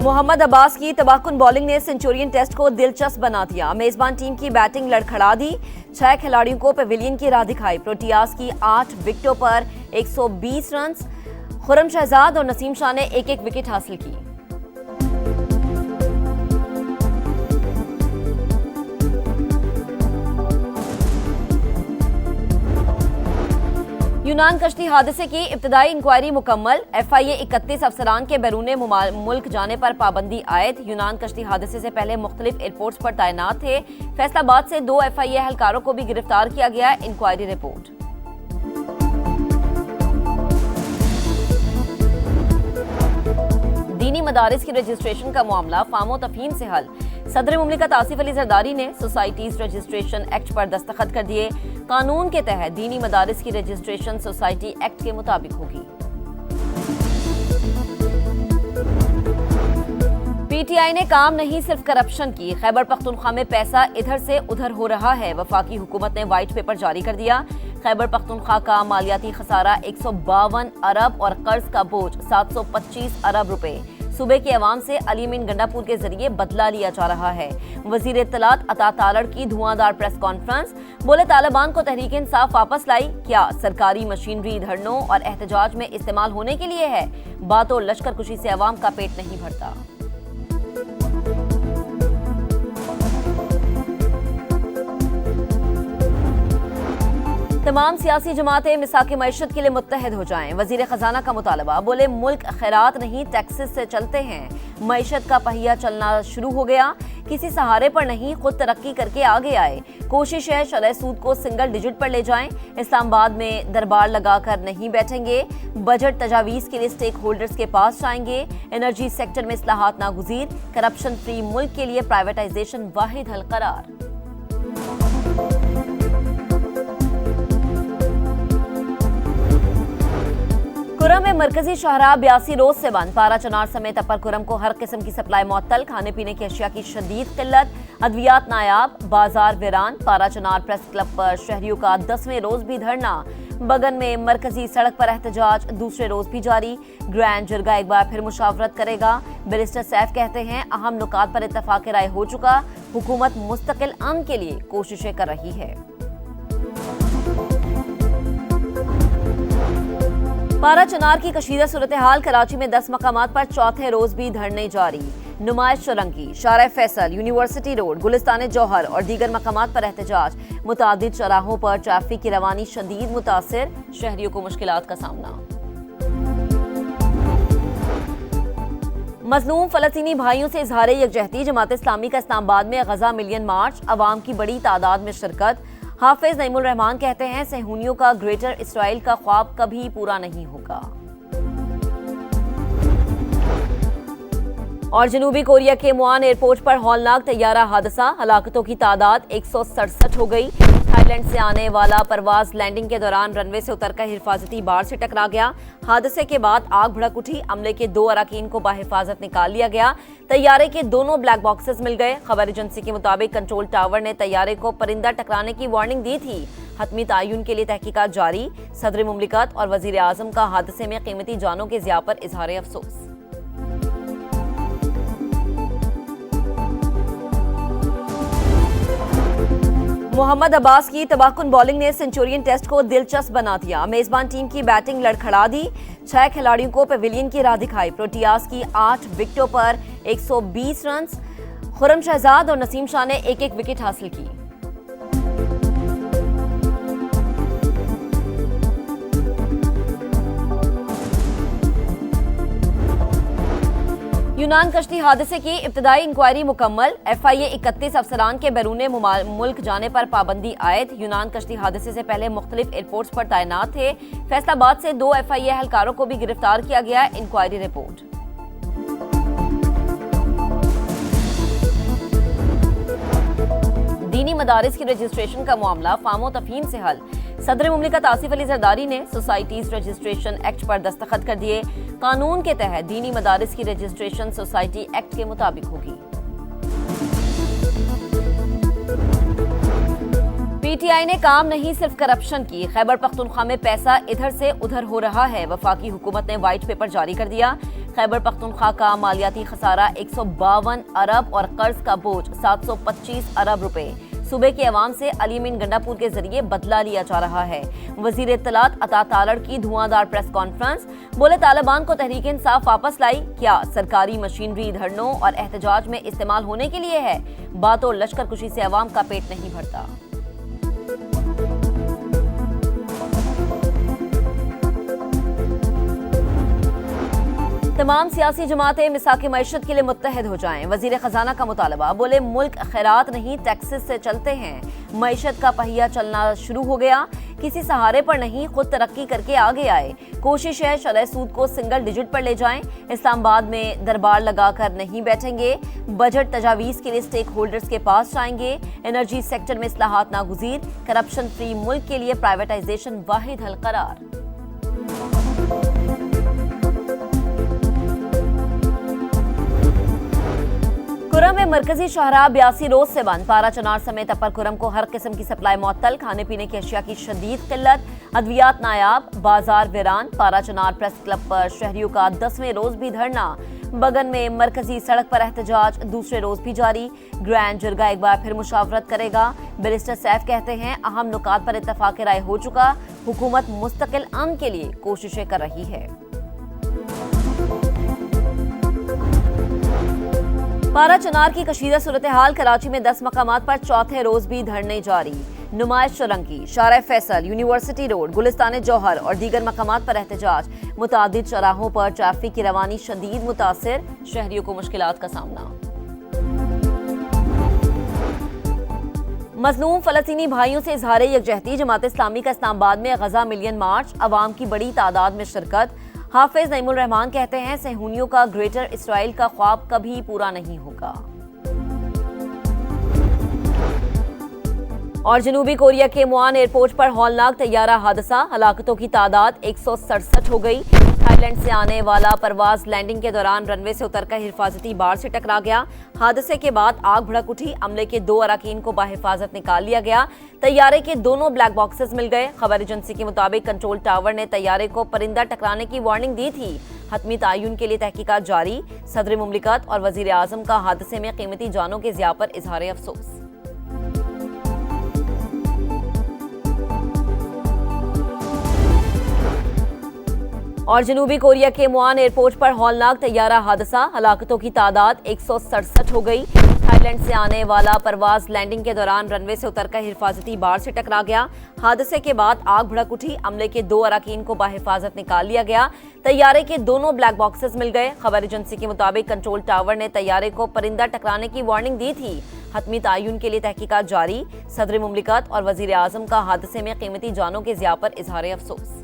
मोहम्मद अब्बास की तबाहकुन बॉलिंग ने Centurion test को दिलचस्प बना दिया। मेजबान टीम की बैटिंग लड़खड़ा दी। 6 खिलाड़ियों को पवेलियन की राह दिखाई। प्रोटियाज की 8 विकेटों पर 120 रन। खुर्रम शहजाद और नसीम शाह ने एक एक विकेट हासिल की। यूनान कश्ती हादसे की इब्तदाई इंक्वायरी मुकम्मल। FIA 31 अफसरान के बैरूने मुल्क जाने पर पाबंदी आयद। यूनान कश्ती हादसे से पहले मुख्तलिफ एयरपोर्ट्स पर तैनात थे। फैसलाबाद से 2 FIA एहलकारों को भी गिरफ्तार किया गया। Inquiry report. दीनी मदारिस की रजिस्ट्रेशन का मामला फामो तफहीम से हल। सदर मुमलिकत आसिफ अली जरदारी ने सोसाइटीज रजिस्ट्रेशन एक्ट पर दस्तखत कर दिए। कानून के तहत दीनी मदारिस की रजिस्ट्रेशन सोसाइटी एक्ट के मुताबिक होगी। PTI ने काम नहीं सिर्फ करप्शन की। खैबर पख्तूनख्वा में पैसा इधर से उधर हो रहा है। वफाकी हुकूमत ने व्हाइट पेपर जारी कर दिया। खैबर पख्तूनख्वा का मालियाती खसारा 152 अरब और कर्ज का बोझ 725 अरब रुपए सूबे के अवाम से अली अमीन गंडापुर के जरिए बदला लिया जा रहा है। वजीर इत्तलात अता तालड़ की धुआंधार प्रेस कॉन्फ्रेंस। बोले तालिबान को तहरीक इंसाफ वापस लाई। क्या सरकारी मशीनरी धरनों और एहतजाज में इस्तेमाल होने के लिए है? बातों लश्कर कुशी से अवाम का पेट नहीं भरता। तमाम सियासी जमातें मिसाक मईशत के लिए मुत्तहद हो जाएं। वजीर खजाना का मुतालबा। बोले मुल्क खैरात नहीं टैक्सेस से चलते हैं। मईशत का पहिया चलना शुरू हो गया। किसी सहारे पर नहीं, खुद तरक्की करके आगे आए। कोशिश है शरह सूद को सिंगल डिजिट पर ले जाएं। इस्लामाबाद में दरबार लगाकर नहीं बैठेंगे। बजट तजावीज़ के लिए स्टेक होल्डर्स के पास जाएंगे। एनर्जी सेक्टर में इस्लाहात नागुज़ीर। करप्शन फ्री मुल्क के लिए प्राइवेटाइजेशन वाहिद हल करार। कुरम में मरकजी शाहराह 82 रोज से बंद। पारा चनार समेत अपर कुरम को हर किस्म की सप्लाई मुअत्तल। खाने पीने की अशिया की शदीद किल्लत। अद्वियात नायाब। बाजार वीरान। पारा चनार प्रेस क्लब पर शहरियों का 10वें रोज भी धरना। बगन में मरकजी सड़क पर एहतजाज दूसरे रोज भी जारी। ग्रैंड जरगा एक बार फिर मुशावरत करेगा। बैरिस्टर सैफ कहते हैं अहम नुकात पर इत्तफाक राय हो चुका। हुकूमत मुस्तकिल अमन के लिए कोशिशें कर रही है। पारा चनार की कशीदा सूरत हाल। कराची में 10 मकामात पर चौथे रोज भी धरने जारी। नुमाइश चरंगी। शारा फैसल, यूनिवर्सिटी रोड, गुलिस्तान जौहर और दीगर मकामात पर एहतजाज। मुतादिद चौराहों पर ट्रैफिक की रवानी शदीद मुतासिर। शहरियों को मुश्किलात का सामना। मजलूम फलस्तीनी भाइयों से इजहार यकजहती। जमात इस्लामी का इस्लामाबाद में गजा मिलियन मार्च। अवाम की बड़ी तादाद में शिरकत। हाफिज नईमुल रहमान कहते हैं सहूनियों का ग्रेटर इसराइल का ख्वाब कभी पूरा नहीं होगा। और जनूबी कोरिया के मुआन एयरपोर्ट पर हौलनाक तैयारा हादसा। हलाकतों की तादाद 167 हो गई। थाईलैंड से आने वाला परवाज लैंडिंग के दौरान रनवे से उतरकर हिफाजती बार से टकरा गया। हादसे के बाद आग भड़क उठी। अमले के 2 अरकान को बाहिफाजत निकाल लिया गया। तैयारे के दोनों ब्लैक बॉक्सेस मिल गए। खबर एजेंसी के मुताबिक कंट्रोल टावर ने तैयारे को परिंदा टकराने की वार्निंग दी थी। हतमी तयन के लिए तहकीकात जारी। सदर मुमलिकत और वजीर आजम का हादसे में कीमती जानों के ज़िया पर इजहार अफसोस। मोहम्मद अब्बास की तबाहकुन बॉलिंग ने सेंचुरियन टेस्ट को दिलचस्प बना दिया। मेजबान टीम की बैटिंग लड़खड़ा दी। 6 खिलाड़ियों को पवेलियन की राह दिखाई। प्रोटियाज की 8 विकेटों पर 120 रन। खुर्रम शहजाद और नसीम शाह ने एक एक विकेट हासिल की। यूनान कश्ती हादसे की इब्तदाई इंक्वायरी मुकम्मल। FIA 31 अफसरान के बैरूने मुल्क जाने पर पाबंदी आयद। यूनान कश्ती हादसे से पहले मुख्तलिफ एयरपोर्ट्स पर तैनात थे। फैसलाबाद से 2 FIA एहलकारों को भी गिरफ्तार किया गया। Inquiry report. दीनी मदारिस की रजिस्ट्रेशन का मामला फामो तफहीम से हल। सदर मुमलिकत आसिफ अली जरदारी ने सोसाइटीज रजिस्ट्रेशन एक्ट पर दस्तखत कर दिए। कानून के तहत दीनी मदारिस की रजिस्ट्रेशन सोसाइटी एक्ट के मुताबिक होगी। PTI ने काम नहीं सिर्फ करप्शन की। खैबर पख्तूनख्वा में पैसा इधर से उधर हो रहा है। वफाकी हुकूमत ने व्हाइट पेपर जारी कर दिया। खैबर पख्तूनख्वा का मालियाती खसारा 152 अरब और कर्ज का बोझ 725 अरब रुपए। सूबे के अवाम से अली अमीन गंडापुर के जरिए बदला लिया जा रहा है। वजीर इत्तलात अता तालड़ की धुआंधार प्रेस कॉन्फ्रेंस, बोले तालिबान को तहरीक इंसाफ वापस लाई, क्या सरकारी मशीनरी धरनों और एहतजाज में इस्तेमाल होने के लिए है? बातों लश्कर कुशी से अवाम का पेट नहीं भरता। तमाम सियासी जमातें मिसाक मईशत के लिए मुत्तहद हो जाएं। वजीर खजाना का मुतालबा, बोले मुल्क खैरात नहीं टैक्सेस से चलते हैं। मईशत का पहिया चलना शुरू हो गया, किसी सहारे पर नहीं, खुद तरक्की करके आगे आए। कोशिश है शरह सूद को सिंगल डिजिट पर ले जाएं। इस्लामाबाद में दरबार लगाकर नहीं बैठेंगे। बजट तजावीज़ के लिए स्टेक होल्डर्स के पास जाएंगे। एनर्जी सेक्टर में इस्लाहात नागुज़ीर। करप्शन फ्री मुल्क के लिए प्राइवेटाइजेशन वाहिद हल करार। कुरम में मरकजी शाहराह 82 रोज से बंद। पारा चनार समेत अपर कुरम को हर किस्म की सप्लाई मुअत्तल। खाने पीने की अशिया की शदीद किल्लत। अद्वियात नायाब, बाजार वीरान। पारा चनार प्रेस क्लब पर शहरियों का 10वें रोज भी धरना। बगन में मरकजी सड़क पर एहतजाज दूसरे रोज भी जारी। ग्रैंड जुर्गा एक बार फिर मुशावरत करेगा। बैरिस्टर सैफ कहते हैं अहम नुकात पर इत्तफाक राय हो चुका। हुकूमत मुस्तकिल अमन के लिए कोशिशें कर रही है। पारा चनार की कशीदा सूरत हाल। कराची में 10 मकामात पर चौथे रोज भी धरने जारी। नुमाइश चौरंगी, शारा फैसल, यूनिवर्सिटी रोड, गुलिस्तान जौहर और दीगर मकामात पर एहतजाज। मुतादिद चौराहों पर ट्रैफिक की रवानी शदीद मुतासिर। शहरियों को मुश्किलात का सामना। मजलूम फलस्तीनी भाइयों से इजहार यकजहती। जमात इस्लामी का इस्लामाबाद में गजा मिलियन मार्च। अवाम की बड़ी तादाद में शिरकत। हाफिज नईमुर रहमान कहते हैं सहूनियों का ग्रेटर इसराइल का ख्वाब कभी पूरा नहीं होगा। और जनूबी कोरिया के मुआन एयरपोर्ट पर हौलनाक तैयारा हादसा। हलाकतों की तादाद 167 हो गई। थाईलैंड से आने वाला परवाज लैंडिंग के दौरान रनवे से उतरकर हिफाजती बाड़ से टकरा गया। हादसे के बाद आग भड़क उठी। अमले के 2 अरकान को बाहिफाजत निकाल लिया गया। तैयारे के दोनों ब्लैक बॉक्सेस मिल गए। खबर एजेंसी के मुताबिक कंट्रोल टावर ने तैयारे को परिंदा टकराने की वार्निंग दी थी। हतमी तयन के लिए तहकीकात जारी। सदर मुमलिकत और वजीर आजम का हादसे में कीमती जानों के ज़िया पर इजहार अफसोस। और जनूबी कोरिया के मुआन एयरपोर्ट पर हौलनाक तैयारा हादसा। हलाकतों की तादाद 167 हो गई। थाईलैंड से आने वाला परवाज लैंडिंग के दौरान रनवे से उतरकर हिफाजती बाड़ से टकरा गया। हादसे के बाद आग भड़क उठी। अमले के 2 अरकान को बाहिफाजत निकाल लिया गया। तैयारे के दोनों ब्लैक बॉक्सेस मिल गए। खबर एजेंसी के मुताबिक कंट्रोल टावर ने तैयारे को परिंदा टकराने की वार्निंग दी थी। हतमी तयन के लिए तहकीकात जारी। सदर मुमलिकत और वजीर आजम का हादसे में कीमती जानों के ज़िया पर इजहार अफसोस।